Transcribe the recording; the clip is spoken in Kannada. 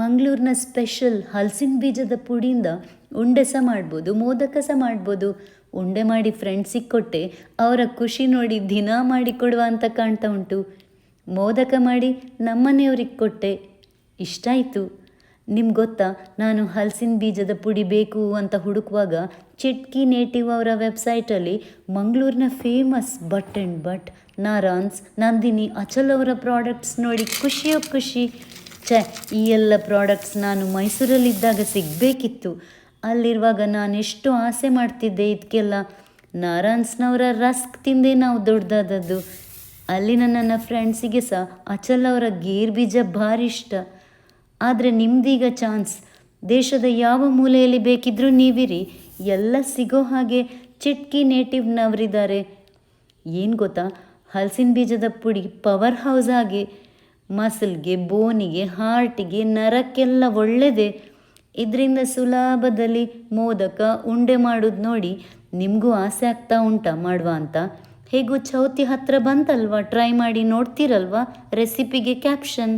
ಮಂಗಳೂರಿನ ಸ್ಪೆಷಲ್ ಹಲಸಿನ ಬೀಜದ ಪುಡಿಯಿಂದ ಉಂಡೆ ಸಹ ಮಾಡ್ಬೋದು, ಮೋದಕ ಸಹ ಮಾಡ್ಬೋದು. ಉಂಡೆ ಮಾಡಿ ಫ್ರೆಂಡ್ಸಿಗೆ ಕೊಟ್ಟೆ, ಅವರ ಖುಷಿ ನೋಡಿ ದಿನ ಮಾಡಿಕೊಡುವ ಅಂತ ಕಾಣ್ತಾ ಉಂಟು. ಮೋದಕ ಮಾಡಿ ನಮ್ಮನೆಯವ್ರಿಗೆ ಕೊಟ್ಟೆ, ಇಷ್ಟ ಆಯಿತು. ನಿಮ್ಗೆ ಗೊತ್ತಾ, ನಾನು ಹಲಸಿನ ಬೀಜದ ಪುಡಿ ಬೇಕು ಅಂತ ಹುಡುಕುವಾಗ ಚಿಟ್ಕಿ ನೇಟಿವ್ ಅವರ ವೆಬ್ಸೈಟಲ್ಲಿ ಮಂಗಳೂರಿನ ಫೇಮಸ್ ಬಟ್ ಆ್ಯಂಡ್ ಬಟ್, ನಾರಾನ್ಸ್, ನಂದಿನಿ, ಅಚಲ್ ಅವರ ಪ್ರಾಡಕ್ಟ್ಸ್ ನೋಡಿ ಖುಷಿಯೋ ಖುಷಿ. ಈ ಎಲ್ಲ ಪ್ರಾಡಕ್ಟ್ಸ್ ನಾನು ಮೈಸೂರಲ್ಲಿದ್ದಾಗ ಸಿಗಬೇಕಿತ್ತು. ಅಲ್ಲಿರುವಾಗ ನಾನು ಎಷ್ಟು ಆಸೆ ಮಾಡ್ತಿದ್ದೆ ಇದಕ್ಕೆಲ್ಲ. ನಾರಾನ್ಸ್ನವರ ರಸ್ಕ್ ತಿಂದೇ ನಾವು ದೊಡ್ಡದಾದದ್ದು. ಅಲ್ಲಿನ ನನ್ನ ಫ್ರೆಂಡ್ಸಿಗೆ ಸಹ ಅಚಲ್ ಅವರ ಗೇರ್ ಬೀಜ ಭಾರಿ ಇಷ್ಟ. ಆದರೆ ನಿಮ್ದೀಗ ಚಾನ್ಸ್. ದೇಶದ ಯಾವ ಮೂಲೆಯಲ್ಲಿ ಬೇಕಿದ್ರೂ ನೀವಿರಿ, ಎಲ್ಲ ಸಿಗೋ ಹಾಗೆ ಚಿಟ್ಕಿ ನೇಟಿವ್ನವರಿದ್ದಾರೆ. ಏನು ಗೊತ್ತಾ, ಹಲಸಿನ ಬೀಜದ ಪುಡಿ ಪವರ್ ಹೌಸ್ ಹಾಗೆ. ಮಸಲ್ಗೆ, ಬೋನಿಗೆ, ಹಾರ್ಟಿಗೆ, ನರಕ್ಕೆಲ್ಲ ಒಳ್ಳೆಯದೇ. ಇದರಿಂದ ಸುಲಭದಲ್ಲಿ ಮೋದಕ ಉಂಡೆ ಮಾಡೋದು ನೋಡಿ ನಿಮಗೂ ಆಸೆ ಆಗ್ತಾ ಉಂಟಾ ಮಾಡುವ ಅಂತ? ಹೇಗೂ ಚೌತಿ ಹತ್ತಿರ ಬಂತಲ್ವಾ, ಟ್ರೈ ಮಾಡಿ ನೋಡ್ತೀರಲ್ವಾ? ರೆಸಿಪಿಗೆ ಕ್ಯಾಪ್ಷನ್.